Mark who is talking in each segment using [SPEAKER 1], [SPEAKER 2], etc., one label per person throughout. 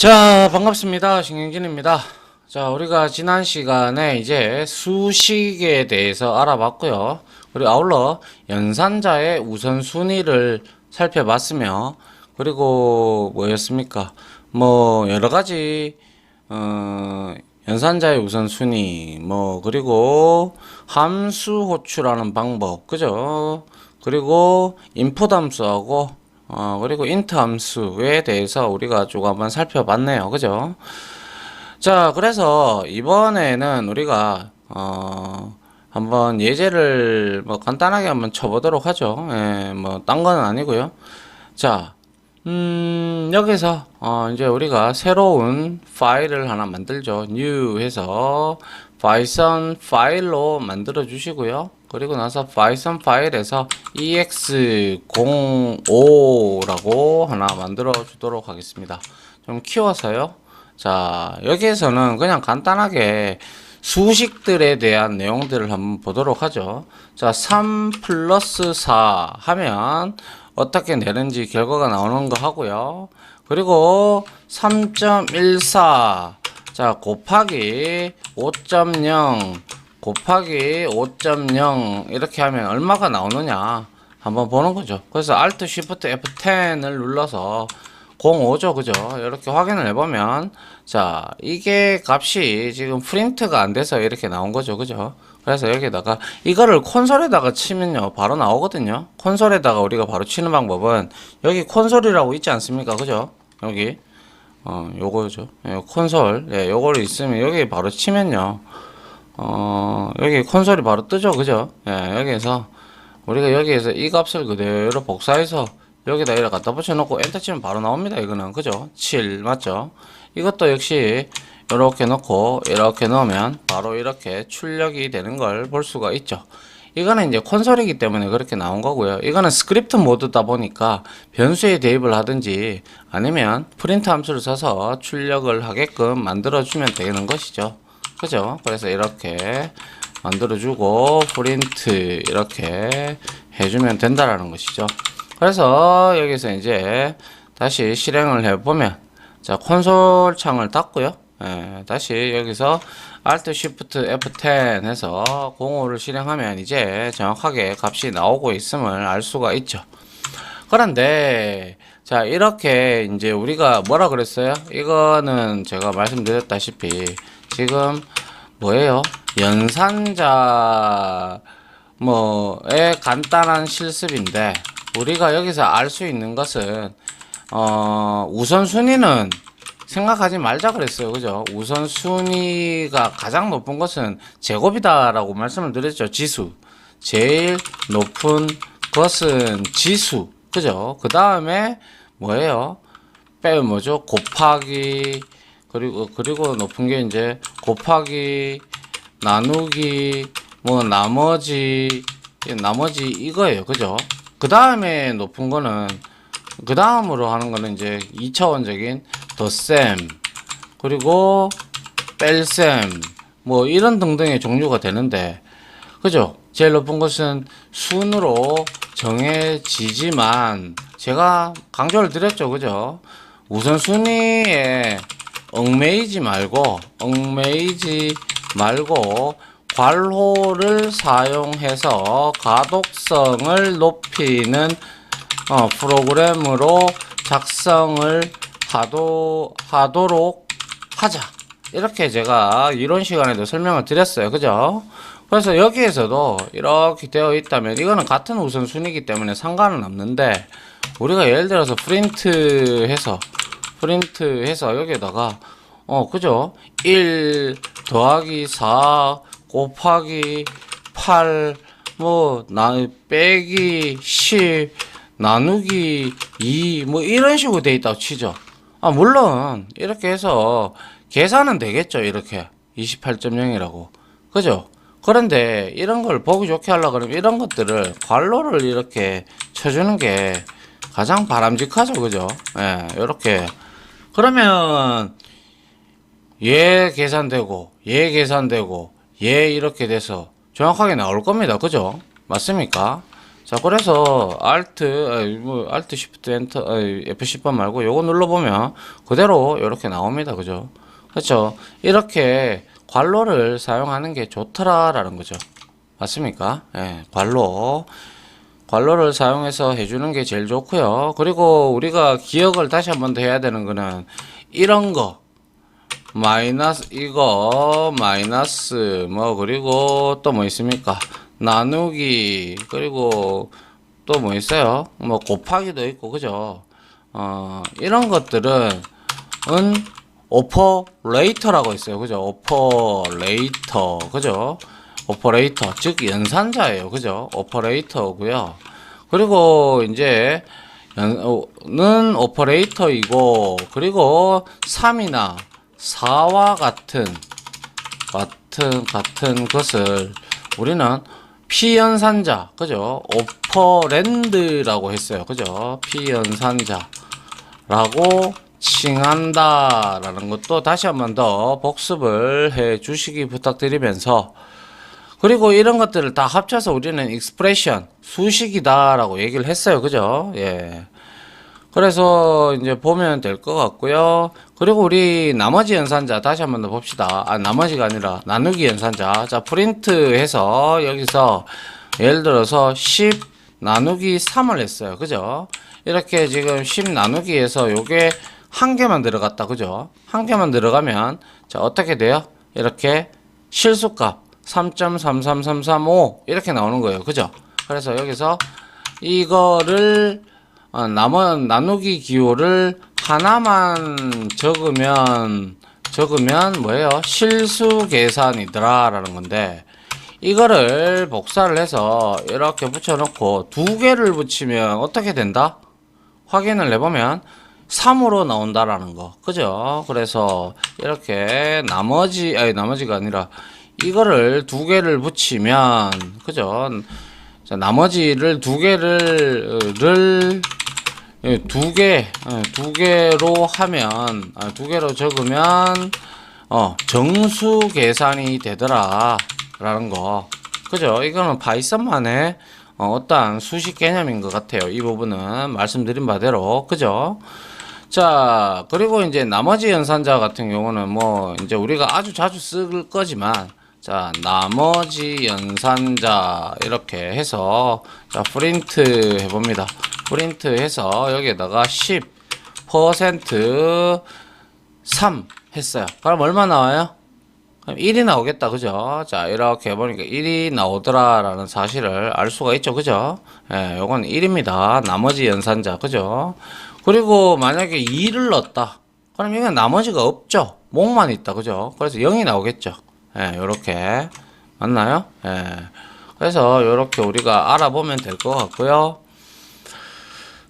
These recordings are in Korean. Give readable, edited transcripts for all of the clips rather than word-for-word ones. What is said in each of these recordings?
[SPEAKER 1] 자, 반갑습니다. 신경진입니다. 자, 우리가 지난 시간에 이제 수식에 대해서 알아봤고요. 그리고 아울러 연산자의 우선순위를 살펴봤으며, 그리고 뭐였습니까? 뭐, 여러 가지, 연산자의 우선순위, 그리고 함수 호출하는 방법, 그죠? 그리고 인풋 함수하고 그리고 int 함수에 대해서 우리가 쭉 한번 살펴봤네요. 그죠? 자, 그래서 이번에는 우리가 한번 예제를 간단하게 한번 쳐보도록 하죠. 예, 딴 거는 아니고요. 자, 여기서 이제 우리가 새로운 파일을 하나 만들죠. new 해서 파이썬 파일로 만들어 주시고요. 그리고 나서 파이썬 파일에서 ex05라고 하나 만들어 주도록 하겠습니다. 좀 키워서요. 자, 여기에서는 그냥 간단하게 수식들에 대한 내용들을 한번 보도록 하죠. 자, 3 플러스 4 하면 어떻게 내는지 결과가 나오는 거 하고요. 그리고 3.14 자, 곱하기 5.0 곱하기 5.0 이렇게 하면 얼마가 나오느냐 한번 보는 거죠. 그래서 Alt Shift F10을 눌러서 05죠. 그죠? 이렇게 확인을 해보면 자, 이게 값이 지금 프린트가 안 돼서 이렇게 나온 거죠. 그죠? 그래서 여기다가 이거를 콘솔에다가 치면요 바로 나오거든요. 콘솔에다가 우리가 바로 치는 방법은 여기 콘솔이라고 있지 않습니까? 그죠? 여기 요거죠. 예, 콘솔. 예, 요거를 있으면 여기 바로 치면요 여기 콘솔이 바로 뜨죠. 그죠? 예, 여기에서 우리가 여기에서 이 값을 그대로 복사해서 여기다 이렇게 갖다 붙여놓고 엔터 치면 바로 나옵니다. 이거는 그죠? 7 맞죠? 이것도 역시 이렇게 넣고 이렇게 넣으면 바로 이렇게 출력이 되는 걸 볼 수가 있죠. 이거는 이제 콘솔이기 때문에 그렇게 나온 거고요. 이거는 스크립트 모드다 보니까 변수에 대입을 하든지 아니면 프린트 함수를 써서 출력을 하게끔 만들어 주면 되는 것이죠. 그죠? 그래서 이렇게 만들어주고 프린트 이렇게 해주면 된다라는 것이죠. 그래서 여기서 이제 다시 실행을 해보면 자, 콘솔 창을 닫고요. 예, 다시 여기서 Alt Shift F10 해서 05를 실행하면 이제 정확하게 값이 나오고 있음을 알 수가 있죠. 그런데 자, 이렇게 이제 우리가 뭐라 그랬어요? 이거는 제가 말씀드렸다시피 지금 뭐예요? 연산자 의 간단한 실습인데 우리가 여기서 알 수 있는 것은 우선순위는 생각하지 말자 그랬어요. 그죠? 우선순위가 가장 높은 것은 제곱이다라고 말씀을 드렸죠. 지수. 제일 높은 것은 지수. 그죠? 그 다음에 뭐예요? 뭐죠? 곱하기 그리고 높은 게 이제 곱하기 나누기 나머지 이거예요. 그죠? 그 다음에 높은 거는 그 다음으로 하는 거는 이제 2차원적인 덧셈 그리고 뺄셈 이런 등등의 종류가 되는데 그죠? 제일 높은 것은 순으로 정해지지만 제가 강조를 드렸죠. 그죠? 우선순위에 얽매이지 말고 괄호를 사용해서 가독성을 높이는 프로그램으로 작성을 하도록 하자. 이렇게 제가 이론 시간에도 설명을 드렸어요. 그죠? 그래서 여기에서도 이렇게 되어 있다면 이거는 같은 우선순위이기 때문에 상관은 없는데 우리가 예를 들어서 프린트 해서 여기에다가 그죠? 1 더하기 4 곱하기 8 빼기 10 나누기 2 이런 식으로 돼 있다고 치죠. 물론 이렇게 해서 계산은 되겠죠. 이렇게 28.0이라고 그죠? 그런데 이런 걸 보기 좋게 하려고 그러면 이런 것들을 괄호를 이렇게 쳐주는 게 가장 바람직하죠. 그죠? 예, 이렇게 그러면 얘 계산되고 얘 이렇게 돼서 정확하게 나올 겁니다. 그죠? 맞습니까? 자, 그래서 Alt Shift Enter, F10번 말고 요거 눌러보면 그대로 이렇게 나옵니다. 그죠? 그렇죠? 이렇게 괄호를 사용하는 게 좋더라라는 거죠. 맞습니까? 예, 괄호를 사용해서 해주는 게 제일 좋고요. 그리고 우리가 기억을 다시 한 번 더 해야 되는 거는 이런 거 마이너스 이거 마이너스 뭐 그리고 또 뭐 있습니까? 나누기 그리고 또 뭐 있어요? 뭐 곱하기도 있고 그죠? 이런 것들은 오퍼레이터라고 있어요. 그죠? 오퍼레이터 그죠? 오퍼레이터 즉 연산자예요. 그죠? 오퍼레이터고요. 그리고 이제 는 오퍼레이터이고 그리고 3이나 4와 같은 것을 우리는 피연산자 그죠? 오퍼랜드라고 했어요. 그죠? 피연산자라고 칭한다라는 것도 다시 한 번 더 복습을 해 주시기 부탁드리면서 그리고 이런 것들을 다 합쳐서 우리는 익스프레션 수식이다라고 얘기를 했어요. 그죠? 예. 그래서 이제 보면 될 것 같고요. 그리고 우리 나머지 연산자 다시 한 번 더 봅시다. 나머지가 아니라 나누기 연산자. 자, 프린트 해서 여기서 예를 들어서 10 나누기 3을 했어요. 그죠? 이렇게 지금 10 나누기에서 요게 한 개만 들어갔다. 그죠? 한 개만 들어가면 자, 어떻게 돼요? 이렇게 실수값 3.33335 이렇게 나오는 거예요. 그죠? 그래서 여기서 이거를 나누기 기호를 하나만 적으면 뭐예요? 실수 계산이더라 라는 건데 이거를 복사를 해서 이렇게 붙여놓고 두 개를 붙이면 어떻게 된다? 확인을 해보면 3으로 나온다라는 거. 그죠? 그래서 이렇게 나머지가 아니라 이거를 두 개를 붙이면 그죠? 자, 나머지를 두 개로 하면 두 개로 적으면 정수 계산이 되더라 라는 거. 그죠? 이거는 파이썬만의 어떠한 수식 개념인 것 같아요. 이 부분은 말씀드린 바대로. 그죠? 자, 그리고 이제 나머지 연산자 같은 경우는 뭐 이제 우리가 아주 자주 쓸 거지만 자, 나머지 연산자 이렇게 해서 자, 프린트 해봅니다. 프린트 해서 여기에다가 10% 3 했어요. 그럼 얼마 나와요? 그럼 1이 나오겠다. 그죠? 자, 이렇게 해보니까 1이 나오더라 라는 사실을 알 수가 있죠. 그죠? 예, 요건 1입니다. 나머지 연산자. 그죠? 그리고 만약에 2를 넣었다. 그럼 이건 나머지가 없죠. 목만 있다. 그죠? 그래서 0이 나오겠죠. 예, 요렇게. 맞나요? 예. 그래서 요렇게 우리가 알아보면 될 것 같고요.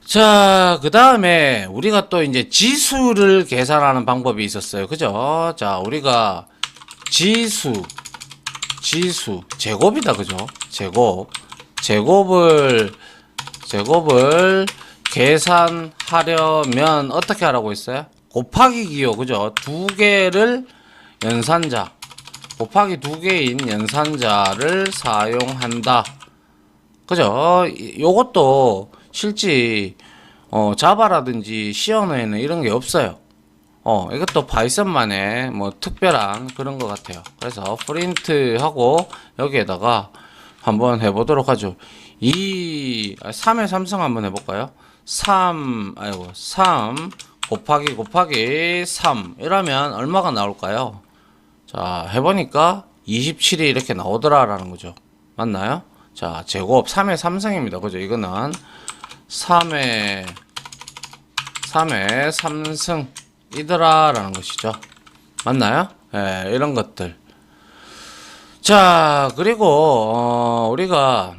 [SPEAKER 1] 자, 그 다음에 우리가 또 이제 지수를 계산하는 방법이 있었어요. 그죠? 자, 우리가 제곱이다. 그죠? 제곱을 계산하려면 어떻게 하라고 했어요? 곱하기 기호. 그죠? 두 개를 연산자. 곱하기 두 개인 연산자를 사용한다. 그죠? 요것도 실제 자바라든지 C 언어에는 이런 게 없어요. 이것도 파이썬만의 뭐 특별한 그런 것 같아요. 그래서 프린트 하고 여기에다가 한번 해보도록 하죠. 3의 삼성 한번 해볼까요? 3 곱하기 3 이러면 얼마가 나올까요? 자, 해보니까 27이 이렇게 나오더라라는 거죠. 맞나요? 자, 제곱 3의 삼성입니다. 그죠? 이거는 3의 삼승이더라라는 것이죠. 맞나요? 예, 이런 것들. 자, 그리고 우리가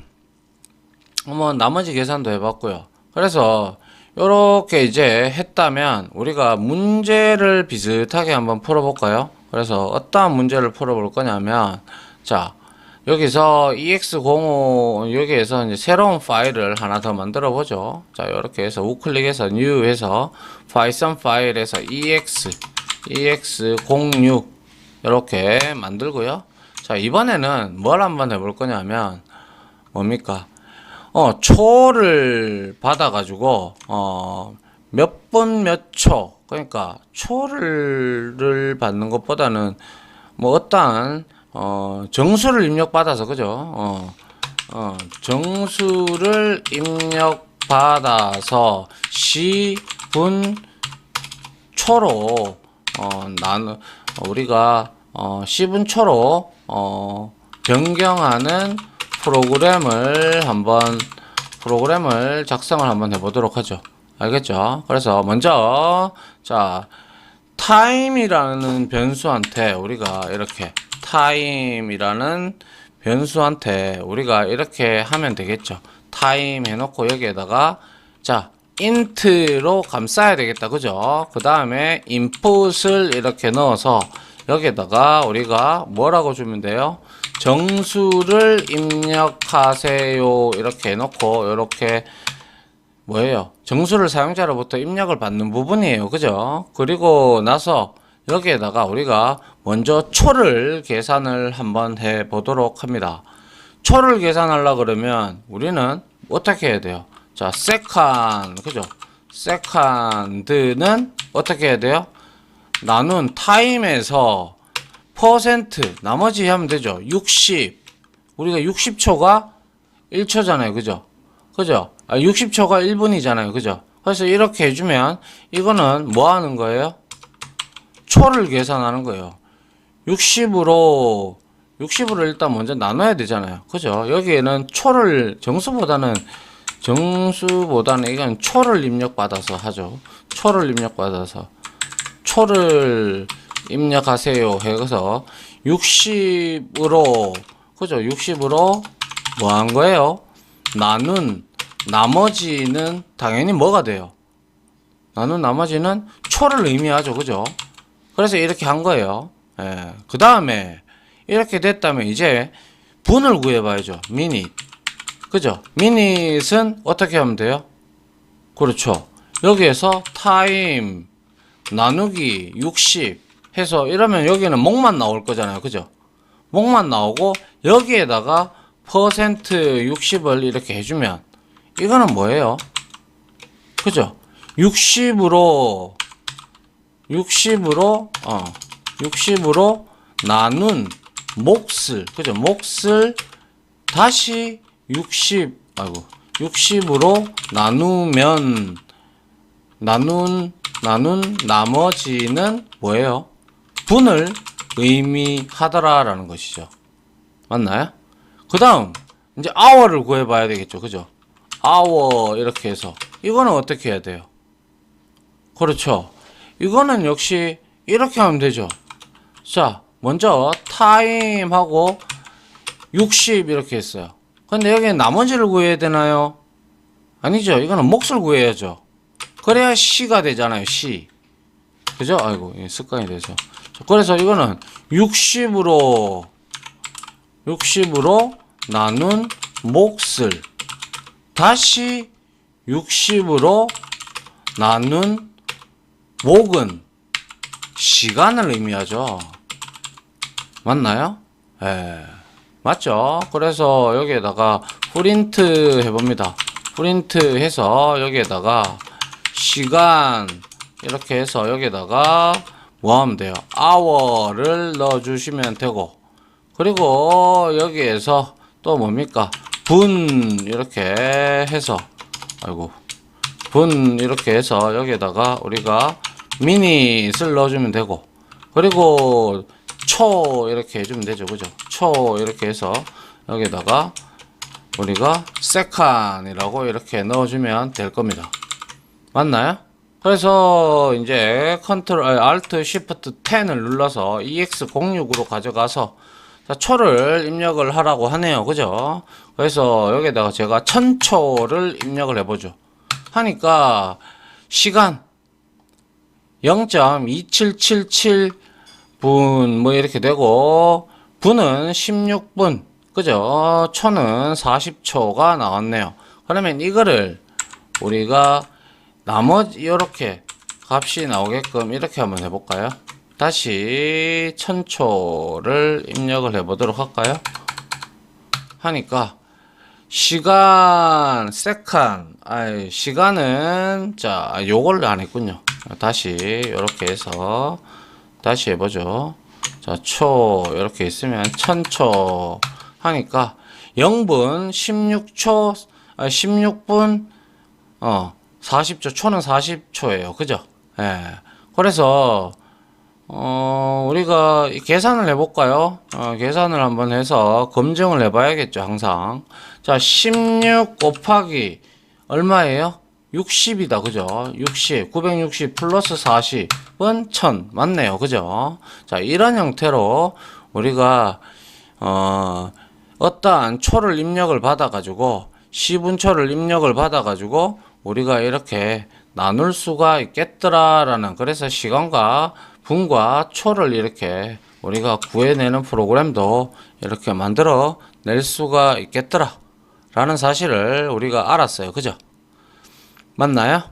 [SPEAKER 1] 뭐 나머지 계산도 해봤고요. 그래서 요렇게 이제 했다면 우리가 문제를 비슷하게 한번 풀어볼까요? 그래서 어떠한 문제를 풀어볼 거냐면 자, 여기서 ex05 여기에서 이제 새로운 파일을 하나 더 만들어 보죠. 자, 이렇게 해서 우클릭해서 new 해서 파이썬 파일에서 ex06 이렇게 만들고요. 자, 이번에는 뭘 한번 해볼 거냐면 뭡니까? 초를 받아가지고, 몇 분 몇 초, 그러니까, 초를 받는 것보다는, 뭐, 어떠한, 정수를 입력받아서, 그죠? 정수를 입력받아서, 시, 분, 초로, 우리가, 시분초로, 변경하는 프로그램을 작성을 한번 해보도록 하죠. 알겠죠? 그래서 먼저 자 time이라는 변수한테 우리가 이렇게 우리가 이렇게 하면 되겠죠. time 해놓고 여기에다가 자 int로 감싸야 되겠다. 그죠? 그 다음에 input을 이렇게 넣어서 여기에다가 우리가 뭐라고 주면 돼요? 정수를 입력하세요. 이렇게 해놓고 이렇게 뭐예요? 정수를 사용자로부터 입력을 받는 부분이에요. 그죠? 그리고 나서 여기에다가 우리가 먼저 초를 계산을 한번 해 보도록 합니다. 초를 계산하려 그러면 우리는 어떻게 해야 돼요? 자, second, 그죠? second는 어떻게 해야 돼요? 나눈 time에서 퍼센트 나머지 하면 되죠. 60 우리가 60초가 1초잖아요. 그죠? 그죠? 60초가 1분이잖아요. 그죠? 그래서 이렇게 해주면 이거는 뭐 하는 거예요? 초를 계산하는 거예요. 60으로 일단 먼저 나눠야 되잖아요. 그죠? 여기에는 정수보다는 이건 초를 입력받아서 하죠. 초를 입력하세요 해서 60으로 그죠? 60으로 뭐 한 거예요? 나눈 나머지는 당연히 뭐가 돼요? 나눈 나머지는 초를 의미하죠. 그죠? 그래서 이렇게 한 거예요. 예. 그 다음에 이렇게 됐다면 이제 분을 구해봐야죠. minute. 그죠? minute은 어떻게 하면 돼요? 그렇죠. 여기에서 time 나누기 60 해서 이러면 여기는 목만 나올 거잖아요. 그죠? 목만 나오고 여기에다가 퍼센트 60을 이렇게 해주면 이거는 뭐예요? 그죠? 60으로 나눈 몫을 그죠? 몫을 다시 60으로 나누면 나눈 나머지는 뭐예요? 분을 의미하더라 라는 것이죠. 맞나요? 그 다음 이제 hour를 구해봐야 되겠죠. 그죠? hour 이렇게 해서 이거는 어떻게 해야 돼요? 그렇죠. 이거는 역시 이렇게 하면 되죠. 자, 먼저 time 하고 60 이렇게 했어요. 근데 여기에 나머지를 구해야 되나요? 아니죠. 이거는 몫을 구해야죠. 그래야 시가 되잖아요. 시. 그죠? 아이고, 습관이 돼서. 그래서 이거는 60으로 나눈 몫을 다시 60으로 나눈 목은 시간을 의미하죠. 맞나요? 예. 맞죠? 그래서 여기에다가 프린트 해봅니다. 프린트 해서 여기에다가 시간 이렇게 해서 여기에다가 뭐 하면 돼요? hour를 넣어주시면 되고 그리고 여기에서 또 뭡니까? 분 이렇게 해서 분 이렇게 해서 여기에다가 우리가 minute을 넣어주면 되고 그리고 초 이렇게 해주면 되죠. 그죠? 초 이렇게 해서 여기에다가 우리가 second이라고 이렇게 넣어주면 될 겁니다. 맞나요? 그래서 이제 Alt Shift 10을 눌러서 EX06으로 가져가서 초를 입력을 하라고 하네요. 그죠? 그래서 여기다가 제가 1000초를 입력을 해보죠. 하니까 시간 0.2777분 뭐 이렇게 되고 분은 16분 그죠? 초는 40초가 나왔네요. 그러면 이거를 우리가 나머지 이렇게 값이 나오게끔 이렇게 한번 해볼까요? 다시 1000초를 입력을 해보도록 할까요? 하니까 시간 세컨 시간은 자 요걸 안 했군요. 다시 이렇게 해서 다시 해보죠. 자 초 이렇게 있으면 1000초 하니까 0분 16초 16분 40초 초는 40초예요. 그죠? 예. 그래서 우리가 계산을 해볼까요? 계산을 한번 해서 검증을 해봐야겠죠, 항상. 자, 16 곱하기 얼마예요? 60이다, 그죠? 60, 960 플러스 40은 1000, 맞네요, 그죠? 자, 이런 형태로 우리가, 어떠한 초를 입력을 받아가지고, 시분초를 입력을 받아가지고, 우리가 이렇게 나눌 수가 있겠더라라는, 그래서 시간과 분과 초를 이렇게 우리가 구해내는 프로그램도 이렇게 만들어 낼 수가 있겠더라 라는 사실을 우리가 알았어요. 그죠? 맞나요?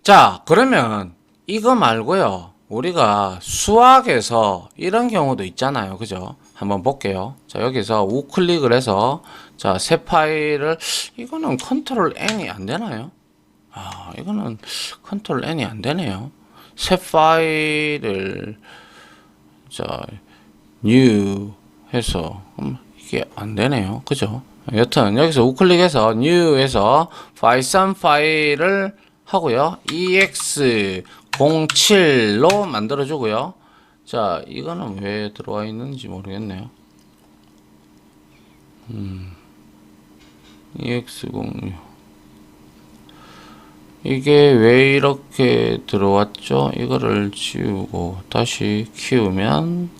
[SPEAKER 1] 자, 그러면 이거 말고요, 우리가 수학에서 이런 경우도 있잖아요. 그죠? 한번 볼게요. 자, 여기서 우클릭을 해서 자, 새 파일을, 이거는 컨트롤 N이 안 되나요? 이거는 컨트롤 N이 안 되네요. 새 파일을 자 new 해서 이게 안 되네요. 그죠? 여튼 여기서 우클릭해서 new에서 파이썬 파일을 하고요. ex07로 만들어 주고요. 자, 이거는 왜 들어와 있는지 모르겠네요. ex06 이게 왜 이렇게 들어왔죠? 이거를 지우고 다시 키우면,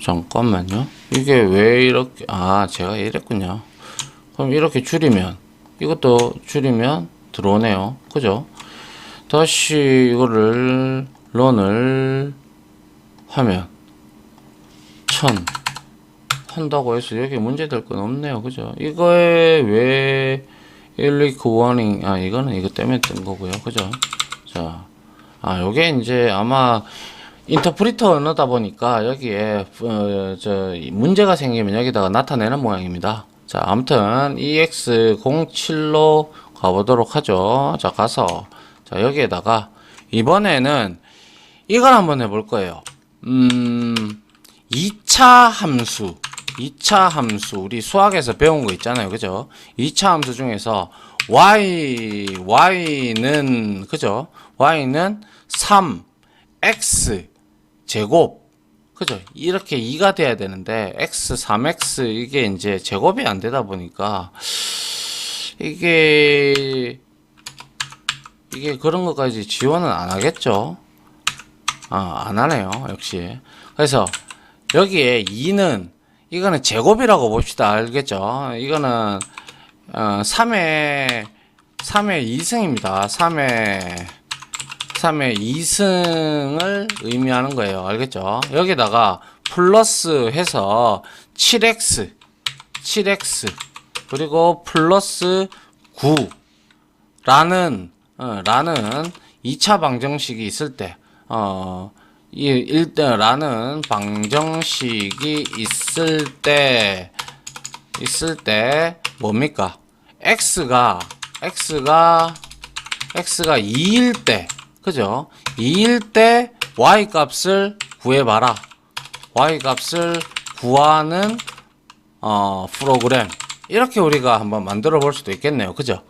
[SPEAKER 1] 잠깐만요. 이게 왜 이렇게, 제가 이랬군요. 그럼 이렇게 줄이면, 이것도 줄이면 들어오네요. 그죠? 다시 이거를 런을 하면 1000 한다고 해서 여기 문제될 건 없네요. 그죠? 이거에 왜 일리크 워닝, 이거는 이거 때문에 뜬 거고요. 그죠? 자, 요게 이제 아마 인터프리터 언어다 보니까 여기에 문제가 생기면 여기다가 나타내는 모양입니다. 자, 아무튼 EX07로 가보도록 하죠. 자, 가서 자, 여기에다가 이번에는 이걸 한번 해볼 거예요. 2차 함수 우리 수학에서 배운 거 있잖아요. 그죠? 2차 함수 중에서 y는 그죠? y는 3x 제곱, 그죠? 이렇게 2가 돼야 되는데 x 3x 이게 이제 제곱이 안 되다 보니까 이게 그런 것까지 지원은 안 하겠죠? 안 하네요. 역시. 그래서 여기에 2는 이거는 제곱이라고 봅시다. 알겠죠? 이거는 3의 2승입니다. 3의 2승을 의미하는 거예요. 알겠죠? 여기다가 플러스 해서 7x 그리고 플러스 9라는 2차 방정식이 있을 때 라는 방정식이 있을 때 뭡니까? x가 2일 때, 그죠? 2일 때 y 값을 구해봐라. y 값을 구하는 프로그램, 이렇게 우리가 한번 만들어 볼 수도 있겠네요. 그죠?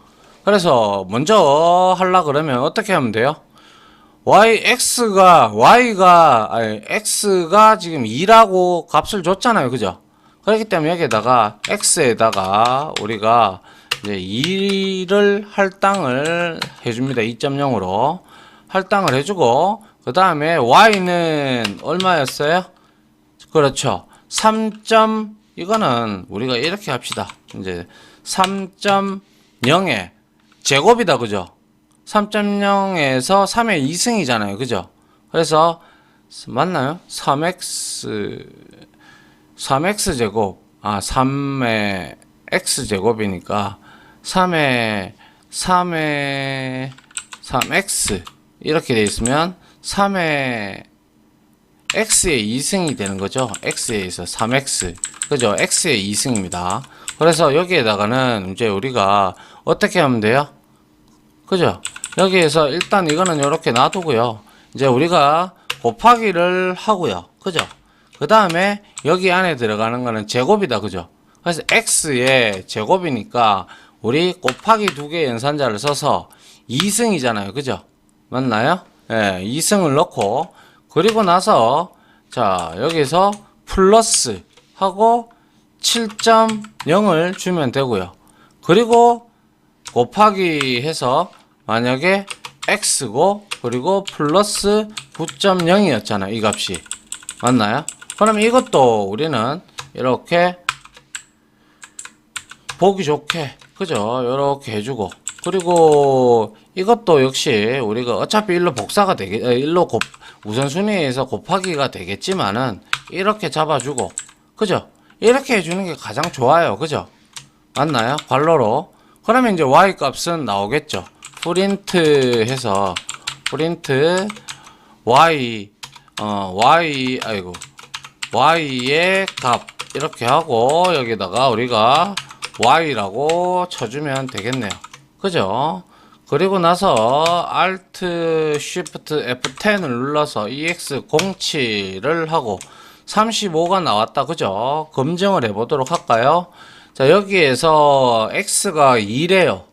[SPEAKER 1] 그래서 먼저 하려 그러면 어떻게 하면 돼요? x가 지금 2라고 값을 줬잖아요. 그죠? 그렇기 때문에 여기에다가 x에다가 우리가 이제 2를 할당을 해줍니다. 2.0으로 할당을 해주고, 그 다음에 y는 얼마였어요? 그렇죠. 이거는 우리가 이렇게 합시다. 이제 3.0의 제곱이다. 그죠? 3.0에서 3의 2승이잖아요. 그죠? 그래서 맞나요? 3x 제곱 3의 x 제곱이니까 3의 3x 이렇게 돼 있으면 3의 x의 2승이 되는 거죠. x에서 3x. 그죠? x의 2승입니다. 그래서 여기에다가는 이제 우리가 어떻게 하면 돼요? 그죠? 여기에서 일단 이거는 이렇게 놔두고요. 이제 우리가 곱하기를 하고요. 그죠? 그 다음에 여기 안에 들어가는 거는 제곱이다. 그죠? 그래서 x의 제곱이니까 우리 곱하기 2개 연산자를 써서 2승이잖아요. 그죠? 맞나요? 예, 2승을 넣고 그리고 나서 자 여기서 플러스 하고 7.0을 주면 되고요. 그리고 곱하기 해서 만약에 x고 그리고 플러스 9.0이었잖아요. 이 값이. 맞나요? 그럼 이것도 우리는 이렇게 보기 좋게 그죠? 이렇게 해주고 그리고 이것도 역시 우리가 어차피 일로 복사가 일로 우선순위에서 곱하기가 되겠지만은 이렇게 잡아주고 그죠? 이렇게 해주는 게 가장 좋아요. 그죠? 맞나요? 괄호로. 그러면 이제 y 값은 나오겠죠. 프린트 해서 프린트 y y의 값 이렇게 하고 여기다가 우리가 y라고 쳐주면 되겠네요. 그죠? 그리고 나서 Alt Shift F10을 눌러서 EX07을 하고 35가 나왔다. 그죠? 검증을 해보도록 할까요? 자, 여기에서 X가 2래요.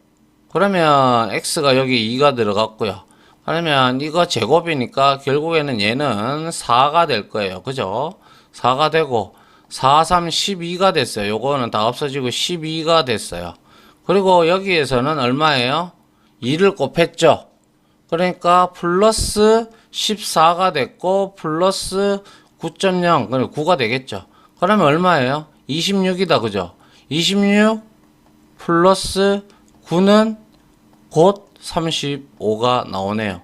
[SPEAKER 1] 그러면 X가 여기 2가 들어갔고요. 그러면 이거 제곱이니까 결국에는 얘는 4가 될 거예요. 그죠? 4가 되고 4, 3, 12가 됐어요. 요거는 다 없어지고 12가 됐어요. 그리고 여기에서는 얼마예요? 2를 곱했죠. 그러니까 플러스 14가 됐고 플러스 9.0 그러니까 9가 되겠죠. 그러면 얼마예요? 26이다. 그죠? 26 플러스 9는 곧 35가 나오네요.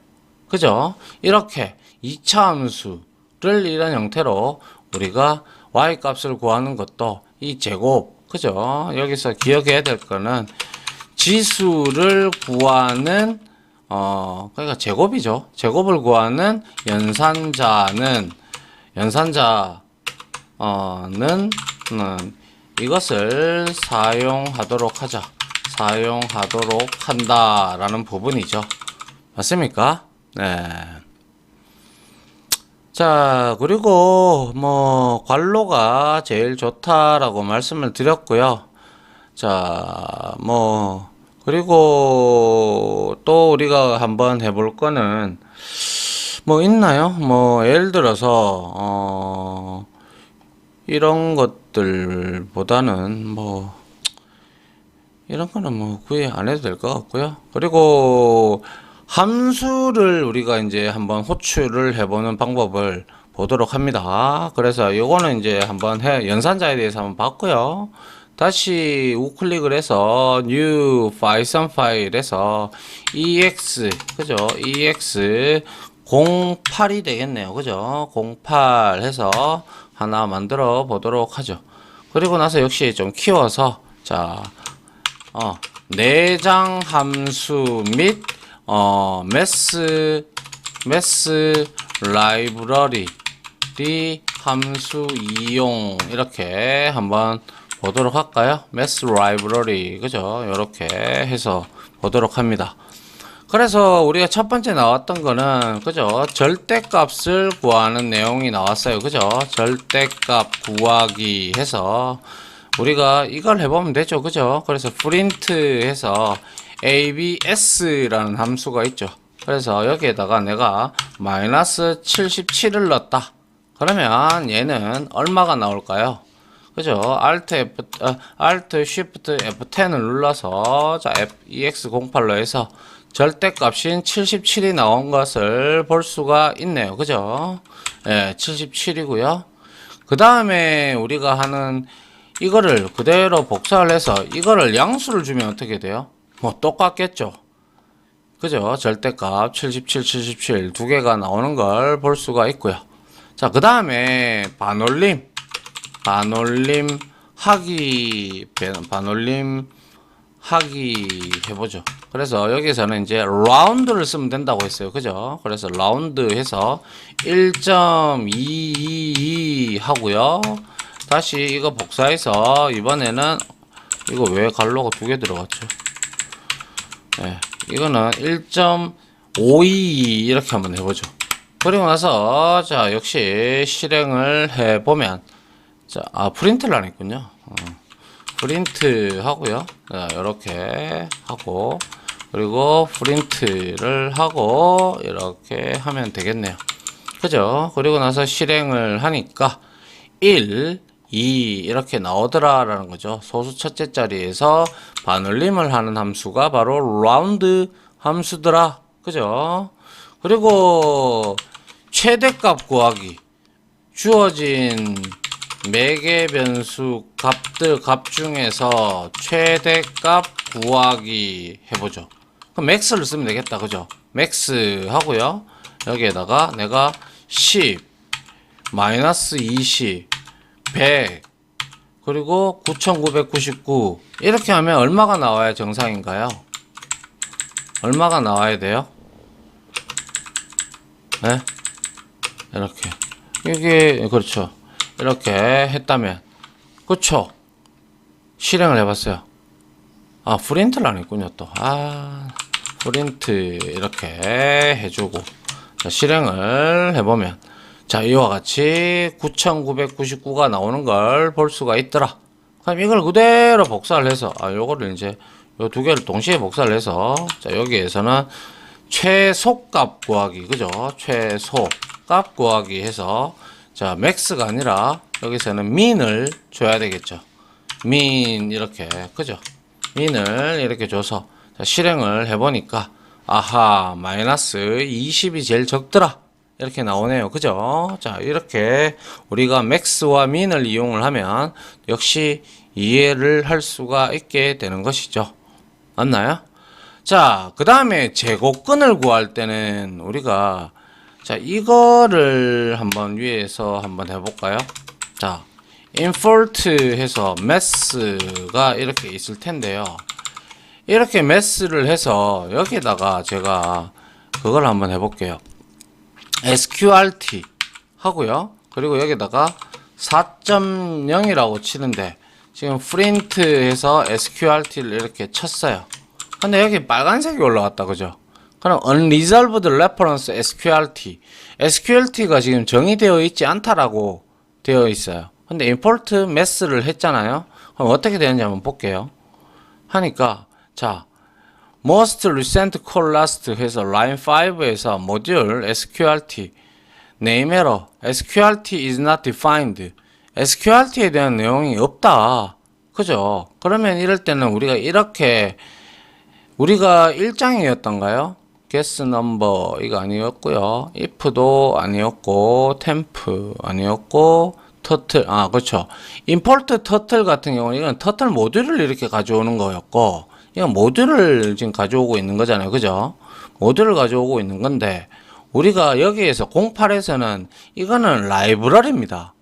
[SPEAKER 1] 그죠? 이렇게 2차 함수를 이런 형태로 우리가 y 값을 구하는 것도 이 제곱, 그죠? 여기서 기억해야 될 거는 지수를 구하는 그러니까 제곱이죠. 제곱을 구하는 연산자는 이것을 사용하도록 한다라는 부분이죠. 맞습니까? 네. 자, 그리고 뭐 괄호가 제일 좋다라고 말씀을 드렸고요. 자, 뭐 그리고 또 우리가 한번 해볼 거는 뭐 있나요? 뭐 예를 들어서 이런 것들보다는 뭐 이런 거는 뭐 구애 안 해도 될 것 같고요. 그리고 함수를 우리가 이제 한번 호출을 해보는 방법을 보도록 합니다. 그래서 요거는 이제 한번 연산자에 대해서 한번 봤고요. 다시 우클릭을 해서 new python 파일에서 ex 그죠? ex 08이 되겠네요. 그죠? 08 해서 하나 만들어 보도록 하죠. 그리고 나서 역시 좀 키워서 자 내장 함수 및 매스 라이브러리 함수 이용 이렇게 한번 보도록 할까요? 매스 라이브러리 그죠? 이렇게 해서 보도록 합니다. 그래서 우리가 첫 번째 나왔던 거는 그죠? 절대값을 구하는 내용이 나왔어요. 그죠? 절대값 구하기 해서 우리가 이걸 해보면 되죠. 그죠? 그래서 프린트 해서 abs라는 함수가 있죠. 그래서 여기에다가 내가 마이너스 77을 넣었다. 그러면 얘는 얼마가 나올까요? 그죠? Alt Shift F10을 눌러서 자, EX08로 해서 절대값인 77이 나온 것을 볼 수가 있네요. 그죠? 예, 77이고요. 그 다음에 우리가 하는 이거를 그대로 복사를 해서 이거를 양수를 주면 어떻게 돼요? 뭐 똑같겠죠. 그죠? 절대값 77 두 개가 나오는 걸 볼 수가 있고요. 자, 그 다음에 반올림 하기 해보죠. 그래서 여기서는 이제 라운드를 쓰면 된다고 했어요. 그죠? 그래서 라운드 해서 1.222 하고요. 다시 이거 복사해서 이번에는 이거 왜 갈로가 두 개 들어갔죠? 네, 이거는 1.522 이렇게 한번 해보죠. 그리고 나서 자 역시 실행을 해보면 자 프린트를 안 했군요. 프린트 하고요. 자, 이렇게 하고 그리고 프린트를 하고 이렇게 하면 되겠네요. 그죠? 그리고 나서 실행을 하니까 1, 2 이렇게 나오더라 라는 거죠. 소수 첫째 자리에서 반올림을 하는 함수가 바로 라운드 함수더라. 그죠? 그리고 최대값 구하기. 주어진 매개 변수 값 중에서 최대값 구하기 해보죠. 그럼 max를 쓰면 되겠다. 그죠? max 하고요. 여기에다가 내가 10, 마이너스 20, 100, 그리고 9999 이렇게 하면 얼마가 나와야 정상인가요? 얼마가 나와야 돼요? 네? 이렇게. 이게, 그렇죠. 이렇게 했다면. 그쵸? 실행을 해봤어요. 아, 프린트를 안 했군요, 또. 프린트, 이렇게 해주고. 자, 실행을 해보면. 자, 이와 같이 9999가 나오는 걸 볼 수가 있더라. 그럼 이걸 그대로 복사를 해서, 요거를 이제, 요 두 개를 동시에 복사를 해서, 자, 여기에서는 최소값 구하기, 그죠? 최소값 구하기 해서, 자, max가 아니라, 여기서는 min을 줘야 되겠죠. min, 이렇게, 그죠? min을 이렇게 줘서, 자, 실행을 해보니까, 아하, 마이너스 20이 제일 적더라. 이렇게 나오네요. 그죠? 자, 이렇게 우리가 max와 min을 이용을 하면 역시 이해를 할 수가 있게 되는 것이죠. 맞나요? 자, 그 다음에 제곱근을 구할 때는 우리가 자, 이거를 한번 위에서 한번 해볼까요? 자, insert 해서 mass가 이렇게 있을 텐데요. 이렇게 mass를 해서 여기다가 제가 그걸 한번 해볼게요. sqrt 하고요. 그리고 여기다가 4.0이라고 치는데 지금 print 해서 sqrt를 이렇게 쳤어요. 근데 여기 빨간색이 올라왔다. 그죠? 그럼 unresolved reference sqrt sqrt가 지금 정의되어 있지 않다라고 되어 있어요. 근데 import mass를 했잖아요. 그럼 어떻게 되는지 한번 볼게요. 하니까 자 most recent call last 해서 line 5에서 module sqrt name error sqrt is not defined sqrt에 대한 내용이 없다. 그죠? 그러면 이럴 때는 우리가 이렇게 우리가 1장이었던가요? guess number 이거 아니었고요. if도 아니었고 temp 아니었고 turtle 그렇죠. import turtle 같은 경우는 이건 turtle 모듈을 이렇게 가져오는 거였고 이건 모듈을 지금 가져오고 있는 거잖아요. 그죠? 모듈을 가져오고 있는 건데 우리가 여기에서 08에서는 이거는 라이브러리입니다.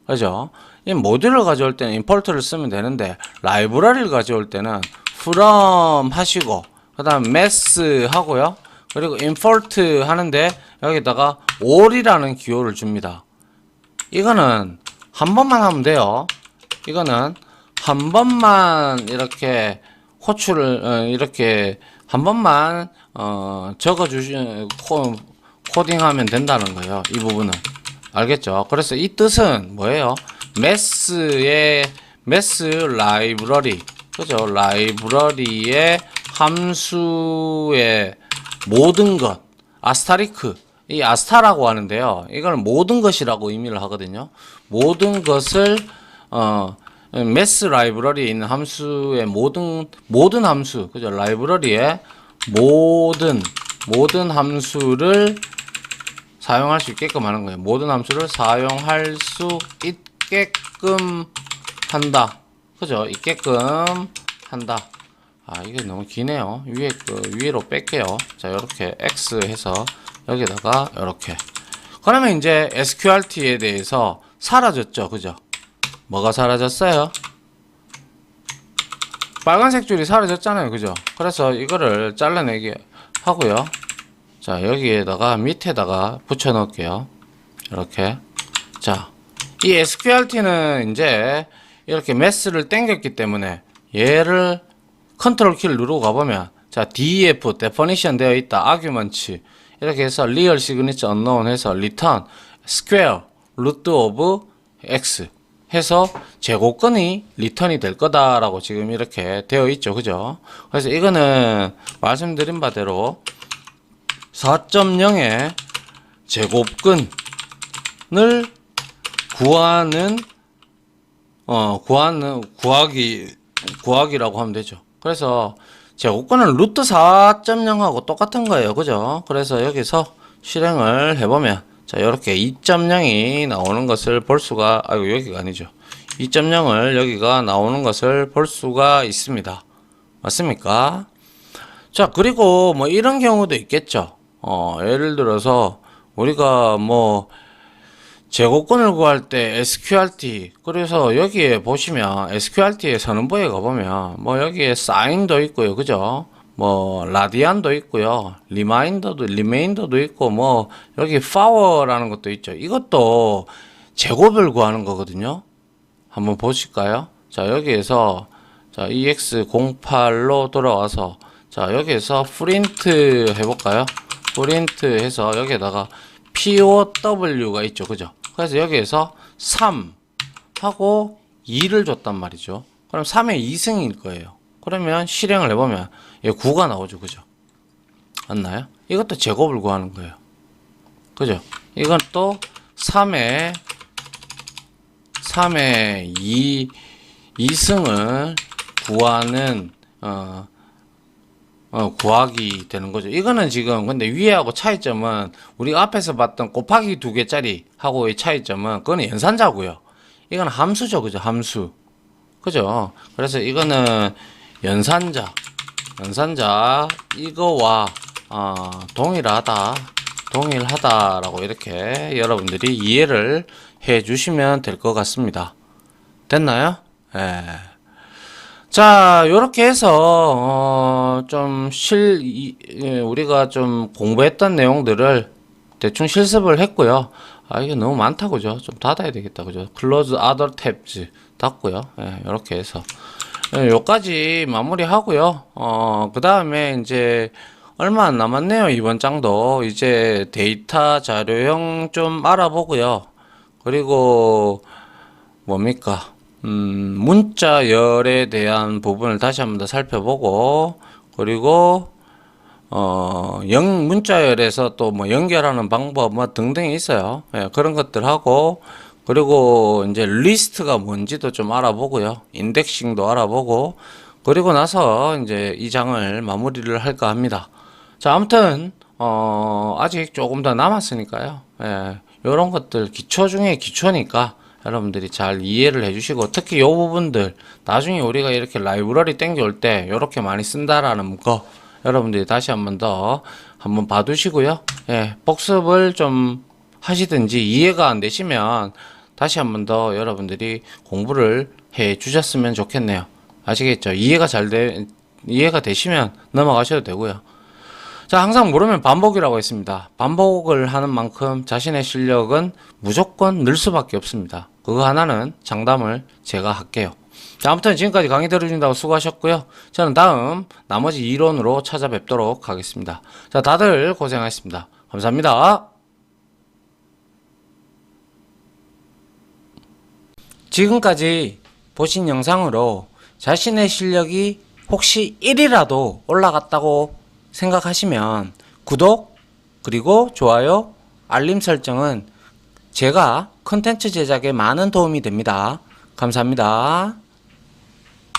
[SPEAKER 1] 그죠? 이 모듈을 가져올 때는 import를 쓰면 되는데 라이브러리를 가져올 때는 from 하시고 그 다음 mass 하고요. 그리고 import 하는데 여기다가 all이라는 기호를 줍니다. 이거는 한 번만 하면 돼요. 이거는 한 번만 이렇게 호출을 이렇게 한 번만 코딩하면 된다는 거예요. 이 부분은 알겠죠? 그래서 이 뜻은 뭐예요? mass 라이브러리 그죠? 라이브러리의 함수의 모든 것 아스타리크 이 아스타라고 하는데요. 이걸 모든 것이라고 의미를 하거든요. 모든 것을 매스 라이브러리에 있는 함수의 모든 함수 그죠? 라이브러리의 모든 함수를 사용할 수 있게끔 하는 거예요. 모든 함수를 사용할 수 있게끔 한다. 그죠? 있게끔 한다. 이게 너무 기네요. 위로 뺄게요. 자, 요렇게 X 해서 여기다가 요렇게. 그러면 이제 sqrt에 대해서 사라졌죠. 그죠? 뭐가 사라졌어요? 빨간색 줄이 사라졌잖아요. 그죠? 그래서 이거를 잘라내기 하고요. 자, 여기에다가 밑에다가 붙여 넣을게요. 이렇게. 자, 이 sqrt는 이제 이렇게 매스를 당겼기 때문에 얘를 컨트롤 키를 누르고 가보면, 자, def definition 되어 있다. argument 이렇게 해서 real signature unknown 해서 return square root of x 해서 제곱근이 리턴이 될 거다라고 지금 이렇게 되어 있죠. 그죠? 그래서 이거는 말씀드린 바대로 4.0의 제곱근을 구하기라고 하면 되죠. 그래서 제곱근은 루트 4.0하고 똑같은 거예요. 그죠? 그래서 여기서 실행을 해보면, 자, 이렇게 2.0이 나오는 것을 볼 수가, 아이고, 여기가 아니죠. 2.0을 여기가 나오는 것을 볼 수가 있습니다. 맞습니까? 자, 그리고 뭐 이런 경우도 있겠죠. 예를 들어서 우리가 뭐 제곱근을 구할 때 sqrt, 그래서 여기에 보시면 sqrt의 선언부에 가보면 뭐 여기에 sign도 있고요. 그죠? 뭐 라디안도 있고요. 리마인더도 있고, 뭐 여기 파워라는 것도 있죠. 이것도 제곱을 구하는 거거든요. 한번 보실까요? 자, 여기에서 자, ex08로 돌아와서, 자, 여기에서 프린트 해볼까요? 프린트 해서 여기에다가 POW가 있죠. 그죠? 그래서 여기에서 3 하고 2를 줬단 말이죠. 그럼 3의 2승일 거예요. 그러면 실행을 해보면 얘 9가 나오죠. 그죠? 맞나요? 이것도 제곱을 구하는 거예요. 그죠? 이건 또 3의 2승을 구하는 구하기 되는 거죠. 이거는 지금 근데 위에하고 차이점은 우리가 앞에서 봤던 곱하기 2개짜리 하고의 차이점은 그거는 연산자고요. 이건 함수죠. 그죠? 함수. 그죠? 그래서 이거는 연산자 이거와 동일하다라고 이렇게 여러분들이 이해를 해 주시면 될 것 같습니다. 됐나요? 예. 자, 요렇게 해서 우리가 좀 공부했던 내용들을 대충 실습을 했고요. 이게 너무 많다. 그죠? 좀 닫아야 되겠다. 그죠? Close other tabs 닫고요. 예, 요렇게 해서 요까지 마무리 하고요. 그 다음에 이제 얼마 안 남았네요. 이번 장도 이제 데이터 자료형 좀 알아보고요. 그리고 뭡니까? 문자열에 대한 부분을 다시 한번 더 살펴보고, 그리고 문자열에서 또 뭐 연결하는 방법 뭐 등등이 있어요. 예, 그런 것들 하고, 그리고 이제 리스트가 뭔지도 좀 알아보고요. 인덱싱도 알아보고, 그리고 나서 이제 이 장을 마무리를 할까 합니다. 자, 아무튼 아직 조금 더 남았으니까요. 예, 요런 것들 기초 중에 기초니까 여러분들이 잘 이해를 해주시고, 특히 요 부분들 나중에 우리가 이렇게 라이브러리 땡겨올 때 요렇게 많이 쓴다라는 거 여러분들이 다시 한번 봐두시고요. 예, 복습을 좀 하시든지 이해가 안 되시면 다시 한번 더 여러분들이 공부를 해 주셨으면 좋겠네요. 아시겠죠? 이해가 되시면 넘어가셔도 되고요. 자, 항상 모르면 반복이라고 했습니다. 반복을 하는 만큼 자신의 실력은 무조건 늘 수밖에 없습니다. 그거 하나는 장담을 제가 할게요. 자, 아무튼 지금까지 강의 들어주신다고 수고하셨고요. 저는 다음 나머지 이론으로 찾아뵙도록 하겠습니다. 자, 다들 고생하셨습니다. 감사합니다. 지금까지 보신 영상으로 자신의 실력이 혹시 1이라도 올라갔다고 생각하시면 구독, 그리고 좋아요, 알림 설정은 제가 컨텐츠 제작에 많은 도움이 됩니다. 감사합니다.